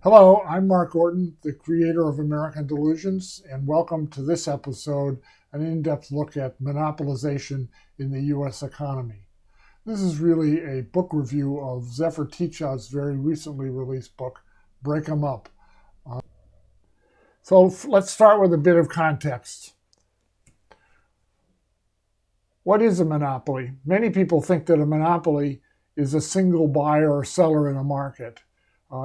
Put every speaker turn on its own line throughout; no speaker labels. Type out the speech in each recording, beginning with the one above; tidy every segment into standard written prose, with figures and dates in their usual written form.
Hello, I'm Mark Orton, the creator of American Delusions, and welcome to this episode, an in-depth look at monopolization in the U.S. economy. This is really a book review of Zephyr Teachout's very recently released book, Break 'em Up. So let's start with a bit of context. What is a monopoly? Many people think that a monopoly is a single buyer or seller in a market.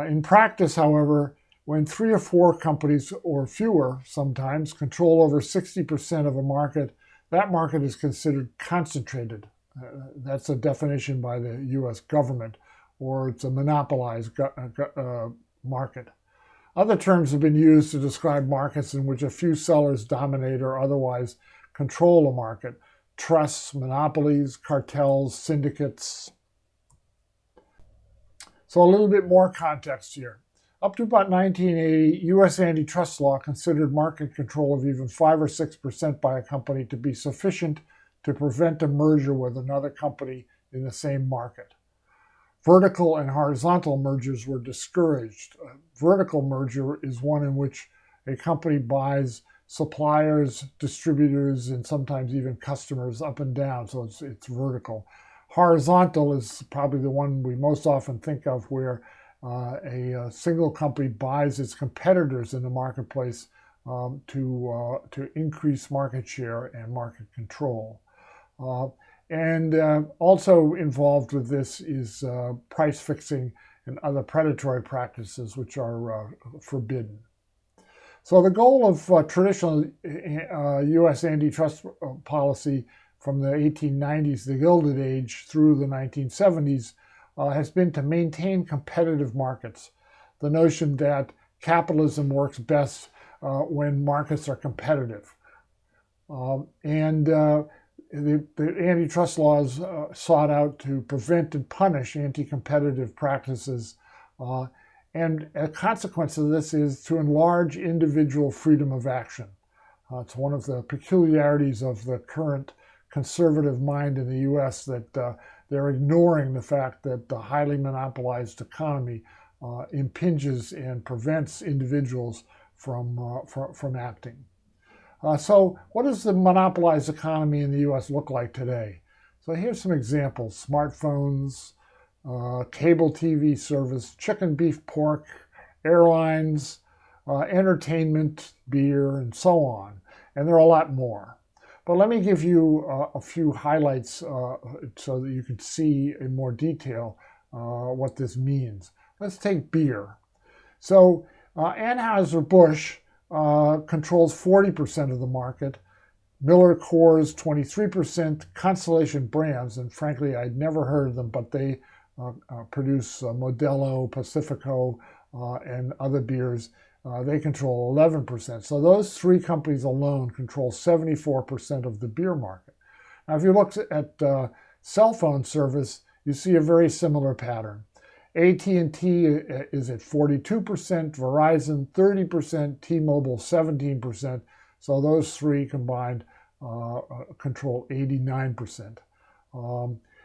In practice, however, when 3 or 4 companies or fewer sometimes control over 60% of a market, that market is considered concentrated. That's a definition by the US government, or it's a monopolized market. Other terms have been used to describe markets in which a few sellers dominate or otherwise control a market. Trusts, monopolies, cartels, syndicates. So a little bit more context here. Up to about 1980, U.S. antitrust law considered market control of even 5 or 6% by a company to be sufficient to prevent a merger with another company in the same market. Vertical and horizontal mergers were discouraged. A vertical merger is one in which a company buys suppliers, distributors, and sometimes even customers up and down, so it's vertical. Horizontal is probably the one we most often think of, where a single company buys its competitors in the marketplace to increase market share and market control. And also involved with this is price fixing and other predatory practices which are forbidden. So the goal of traditional U.S. antitrust policy from the 1890s, the Gilded Age, through the 1970s, has been to maintain competitive markets. The notion that capitalism works best when markets are competitive. The antitrust laws sought out to prevent and punish anti-competitive practices. And a consequence of this is to enlarge individual freedom of action. It's one of the peculiarities of the current conservative mind in the U.S. that they're ignoring the fact that the highly monopolized economy impinges and prevents individuals from acting. So what does the monopolized economy in the U.S. look like today? So here's some examples: smartphones, cable TV service, chicken, beef, pork, airlines, entertainment, beer, and so on. And there are a lot more. But let me give you a few highlights so that you can see in more detail what this means. Let's take beer. So Anheuser-Busch controls 40% of the market, Miller Coors 23%, Constellation Brands, and frankly I'd never heard of them, but they produce Modelo, Pacifico, and other beers. They control 11%. So those 3 companies alone control 74% of the beer market. Now, if you look at cell phone service, you see a very similar pattern. AT&T is at 42%, Verizon 30%, T-Mobile 17%. So those 3 combined control 89%.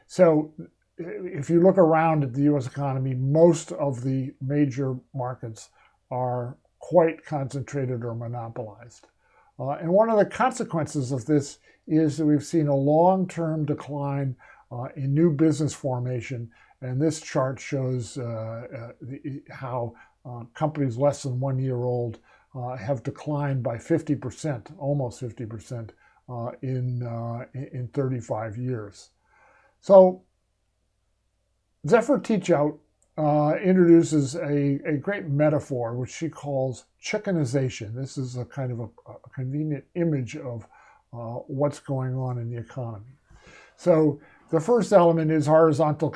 So if you look around at the U.S. economy, most of the major markets are quite concentrated or monopolized. And one of the consequences of this is that we've seen a long-term decline in new business formation. And this chart shows how companies less than 1 year old have declined by 50%, almost 50%, in 35 years. So Zephyr Teachout introduces a great metaphor, which she calls chickenization. This is a kind of a convenient image of what's going on in the economy. So the first element is horizontal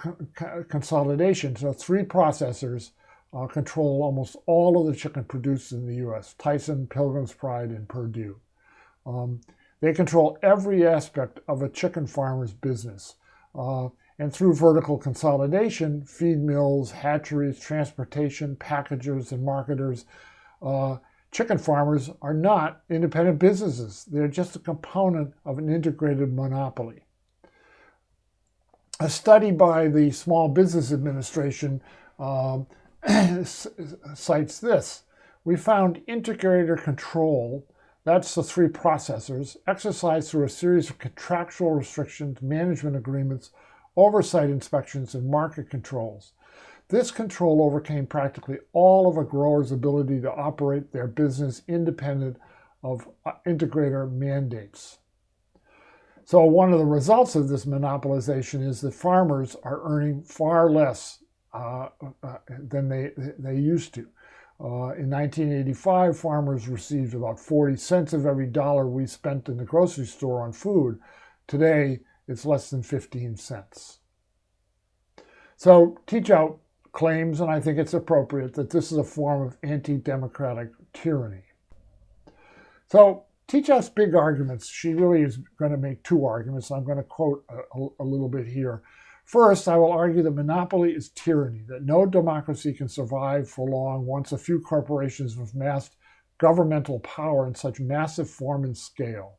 consolidation. So 3 processors control almost all of the chicken produced in the U.S. Tyson, Pilgrim's Pride, and Perdue. They control every aspect of a chicken farmer's business. And through vertical consolidation, feed mills, hatcheries, transportation, packagers, and marketers, chicken farmers are not independent businesses. They're just a component of an integrated monopoly. A study by the Small Business Administration cites this. We found integrator control, that's the three processors, exercised through a series of contractual restrictions, management agreements, oversight inspections, and market controls. This control overcame practically all of a grower's ability to operate their business independent of integrator mandates. So one of the results of this monopolization is that farmers are earning far less than they used to. In 1985, farmers received about 40 cents of every dollar we spent in the grocery store on food. Today, it's less than 15 cents. So Teachout claims, and I think it's appropriate, that this is a form of anti-democratic tyranny. So Teachout's big arguments, she really is going to make two arguments. I'm going to quote a little bit here. First, I will argue that monopoly is tyranny, that no democracy can survive for long once a few corporations have amassed governmental power in such massive form and scale.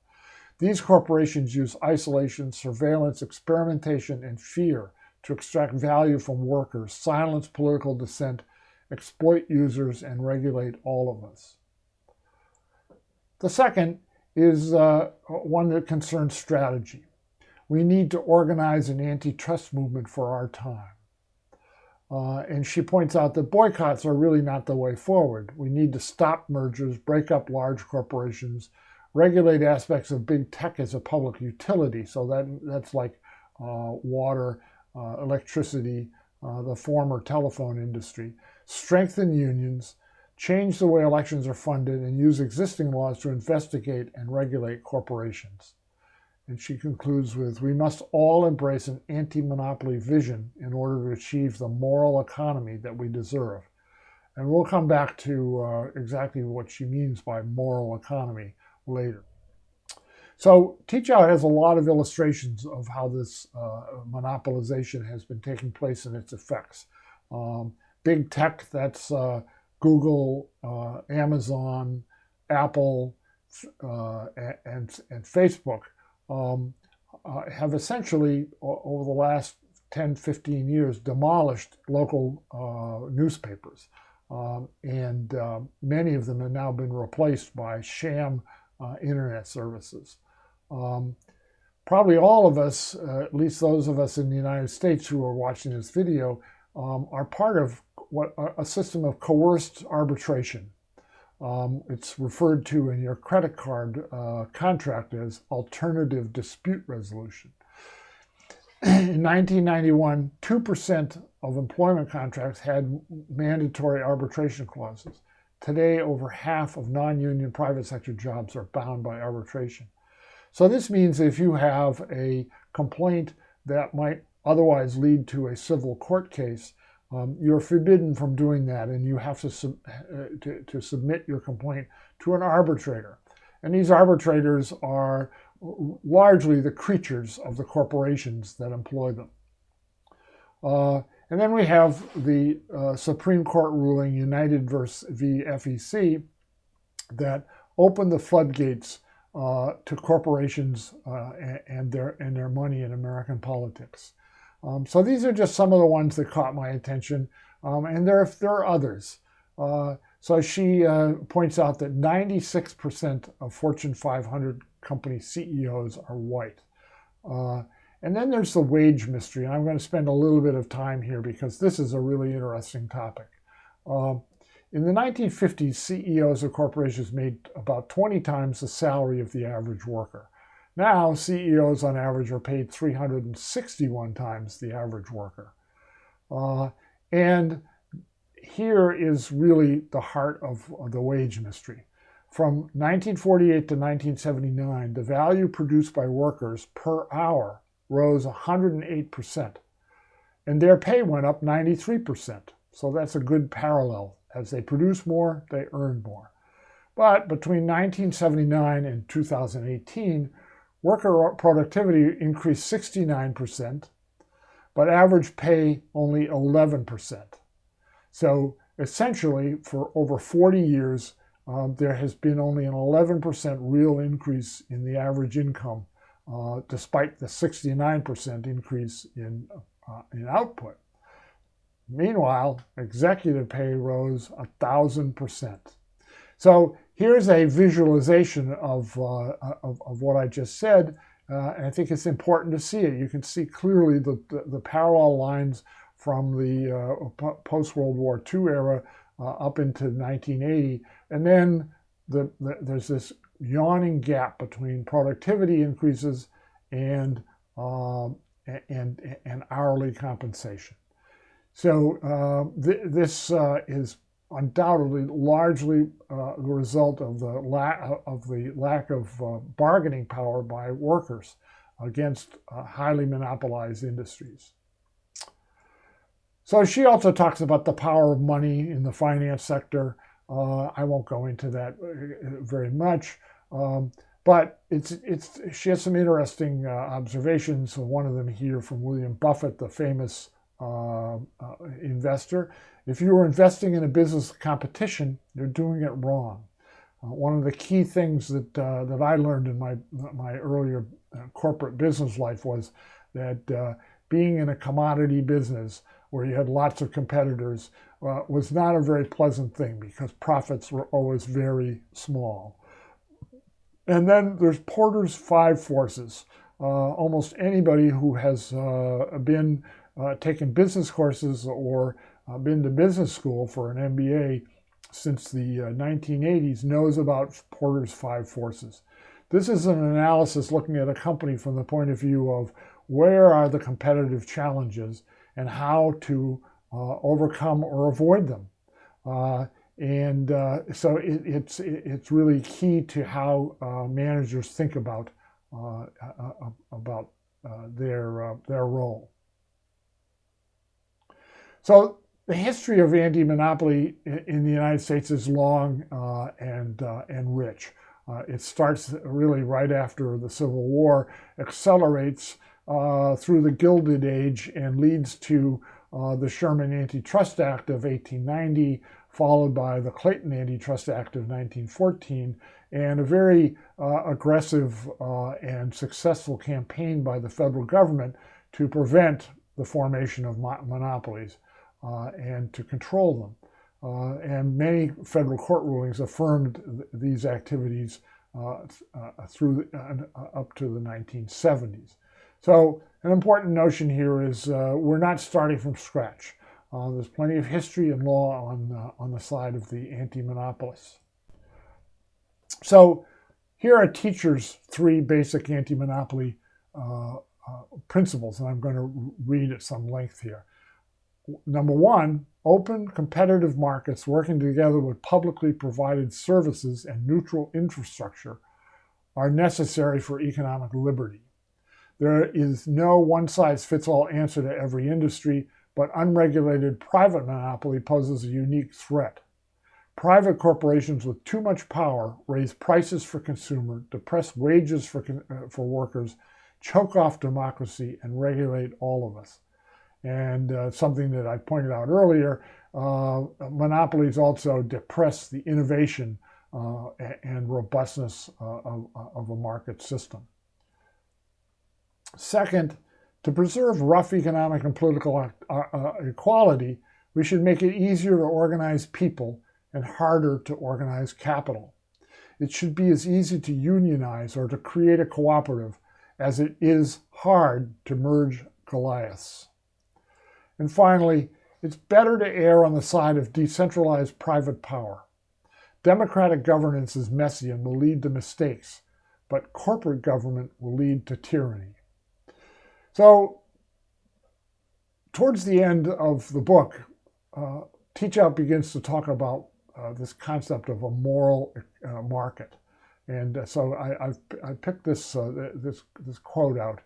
These corporations use isolation, surveillance, experimentation, and fear to extract value from workers, silence political dissent, exploit users, and regulate all of us. The second is one that concerns strategy. We need to organize an antitrust movement for our time. And she points out that boycotts are really not the way forward. We need to stop mergers, break up large corporations, regulate aspects of big tech as a public utility. So that's like water, electricity, the former telephone industry, strengthen unions, change the way elections are funded, and use existing laws to investigate and regulate corporations. And she concludes with, we must all embrace an anti-monopoly vision in order to achieve the moral economy that we deserve. And we'll come back to exactly what she means by moral economy later. So Teachout has a lot of illustrations of how this monopolization has been taking place and its effects. Big tech, that's Google, Amazon, Apple, and Facebook, have essentially, over the last 10, 15 years, demolished local newspapers. And many of them have now been replaced by sham internet services. Probably all of us, at least those of us in the United States who are watching this video, are part of a system of coerced arbitration. It's referred to in your credit card contract as alternative dispute resolution. In 1991, 2% of employment contracts had mandatory arbitration clauses. Today, over half of non-union private sector jobs are bound by arbitration. So this means if you have a complaint that might otherwise lead to a civil court case, you're forbidden from doing that, and you have to submit your complaint to an arbitrator. And these arbitrators are largely the creatures of the corporations that employ them. And then we have the Supreme Court ruling United v. FEC that opened the floodgates to corporations and their money in American politics. So these are just some of the ones that caught my attention, and there are others. So she points out that 96% of Fortune 500 company CEOs are white. And then there's the wage mystery, and I'm going to spend a little bit of time here because this is a really interesting topic. In the 1950s, CEOs of corporations made about 20 times the salary of the average worker. Now, CEOs on average are paid 361 times the average worker. And here is really the heart of the wage mystery. From 1948 to 1979, the value produced by workers per hour rose 108%, and their pay went up 93%. So that's a good parallel. As they produce more, they earn more. But between 1979 and 2018, worker productivity increased 69%, but average pay only 11%. So essentially, for over 40 years, there has been only an 11% real increase in the average income, despite the 69% increase in output. Meanwhile, executive pay rose 1,000%. So here's a visualization of what I just said, and I think it's important to see it. You can see clearly the parallel lines from the post-World War II era up into 1980, and then there's this yawning gap between productivity increases and hourly compensation. So this is undoubtedly largely the result of the lack of bargaining power by workers against highly monopolized industries. So she also talks about the power of money in the finance sector. I won't go into that very much, but she has some interesting observations. One of them here from William Buffett, the famous investor. If you are investing in a business competition, you're doing it wrong. One of the key things that I learned in my earlier corporate business life was that being in a commodity business where you had lots of competitors was not a very pleasant thing because profits were always very small. And then there's Porter's 5 forces. Almost anybody who has been taken business courses or been to business school for an MBA since the 1980s knows about Porter's 5 forces. This is an analysis looking at a company from the point of view of where are the competitive challenges and how to overcome or avoid them. So it's really key to how managers think about their role. So the history of anti-monopoly in the United States is long and rich. It starts really right after the Civil War, accelerates through the Gilded Age, and leads to the Sherman Antitrust Act of 1890, followed by the Clayton Antitrust Act of 1914, and a very aggressive and successful campaign by the federal government to prevent the formation of monopolies and to control them. And many federal court rulings affirmed these activities through up to the 1970s. So an important notion here is we're not starting from scratch. There's plenty of history and law on the side of the anti-monopolists. So here are Teacher's 3 basic anti-monopoly principles, and I'm going to read at some length here. Number 1, open competitive markets working together with publicly provided services and neutral infrastructure are necessary for economic liberty. There is no one-size-fits-all answer to every industry, but unregulated private monopoly poses a unique threat. Private corporations with too much power raise prices for consumers, depress wages for workers, choke off democracy, and regulate all of us. And something that I pointed out earlier, monopolies also depress the innovation and robustness of a market system. Second, to preserve rough economic and political equality, we should make it easier to organize people and harder to organize capital. It should be as easy to unionize or to create a cooperative as it is hard to merge Goliaths. And finally, it's better to err on the side of decentralized private power. Democratic governance is messy and will lead to mistakes, but corporate government will lead to tyranny. So, towards the end of the book, Teachout begins to talk about this concept of a moral market, and so I picked this quote out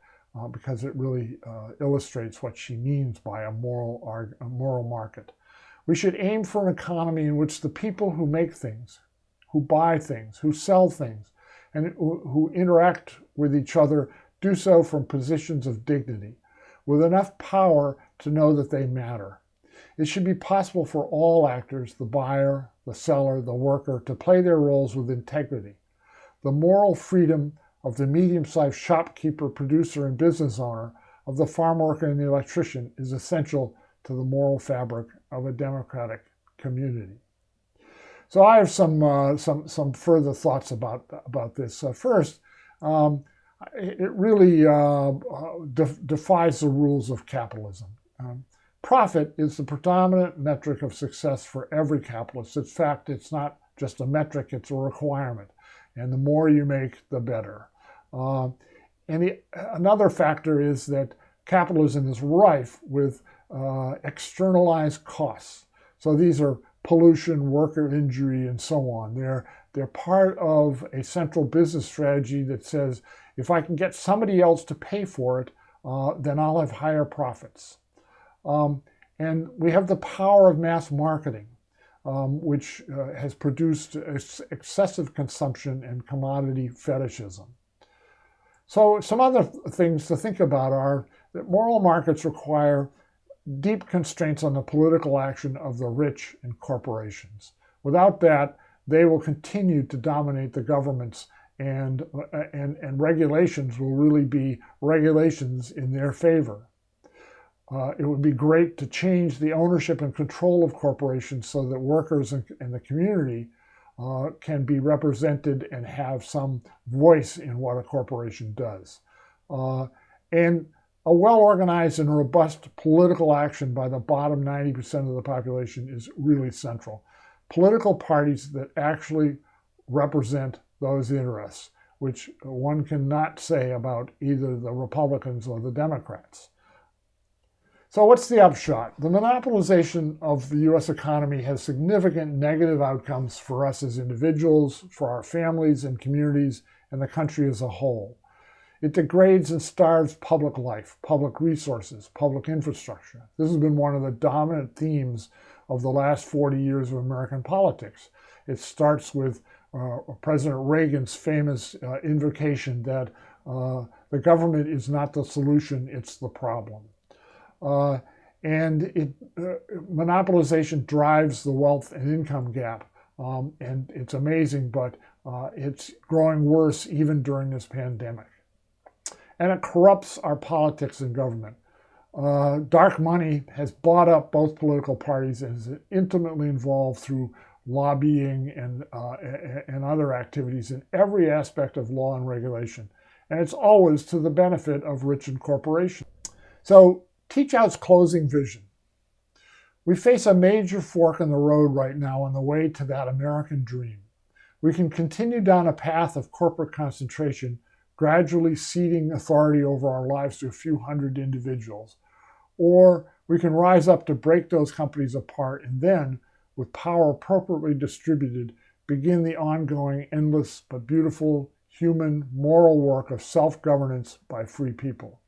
because it really illustrates what she means by a moral market. We should aim for an economy in which the people who make things, who buy things, who sell things, and who interact with each other do so from positions of dignity, with enough power to know that they matter. It should be possible for all actors, the buyer, the seller, the worker, to play their roles with integrity. The moral freedom of the medium-sized shopkeeper, producer, and business owner, of the farm worker and the electrician is essential to the moral fabric of a democratic community. So I have some further thoughts about this. First, it really defies the rules of capitalism. Profit is the predominant metric of success for every capitalist. In fact, it's not just a metric, it's a requirement. And the more you make, the better. Another factor is that capitalism is rife with externalized costs. So these are pollution, worker injury, and so on. They're part of a central business strategy that says, if I can get somebody else to pay for it, then I'll have higher profits. And we have the power of mass marketing, which has produced excessive consumption and commodity fetishism. So some other things to think about are that moral markets require deep constraints on the political action of the rich and corporations. Without that, they will continue to dominate the governments, and regulations will really be regulations in their favor. It would be great to change the ownership and control of corporations so that workers and the community can be represented and have some voice in what a corporation does. And a well-organized and robust political action by the bottom 90% of the population is really central. Political parties that actually represent those interests, which one cannot say about either the Republicans or the Democrats. So what's the upshot? The monopolization of the U.S. economy has significant negative outcomes for us as individuals, for our families and communities, and the country as a whole. It degrades and starves public life, public resources, public infrastructure. This has been one of the dominant themes of the last 40 years of American politics. It starts with President Reagan's famous invocation that the government is not the solution, it's the problem. Monopolization drives the wealth and income gap, and it's amazing, but it's growing worse even during this pandemic. And it corrupts our politics and government. Dark money has bought up both political parties and is intimately involved through lobbying and other activities in every aspect of law and regulation. And it's always to the benefit of rich and corporations. So Teachout's closing vision. We face a major fork in the road right now on the way to that American dream. We can continue down a path of corporate concentration, gradually ceding authority over our lives to a few hundred individuals. Or we can rise up to break those companies apart and then, with power appropriately distributed, begin the ongoing, endless, but beautiful, human, moral work of self-governance by free people.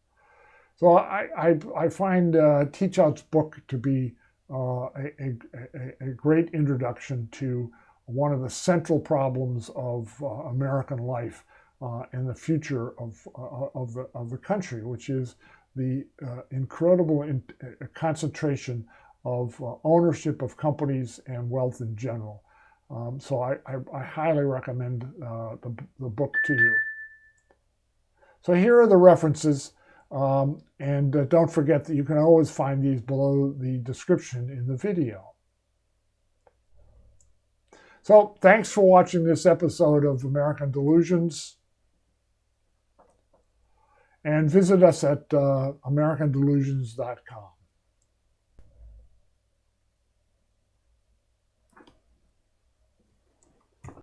So I find Teachout's book to be a great introduction to one of the central problems of American life and the future of the country, which is the incredible concentration of ownership of companies and wealth in general. So I highly recommend the book to you. So here are the references. And don't forget that you can always find these below the description in the video. So thanks for watching this episode of American Delusions. And visit us at AmericanDelusions.com.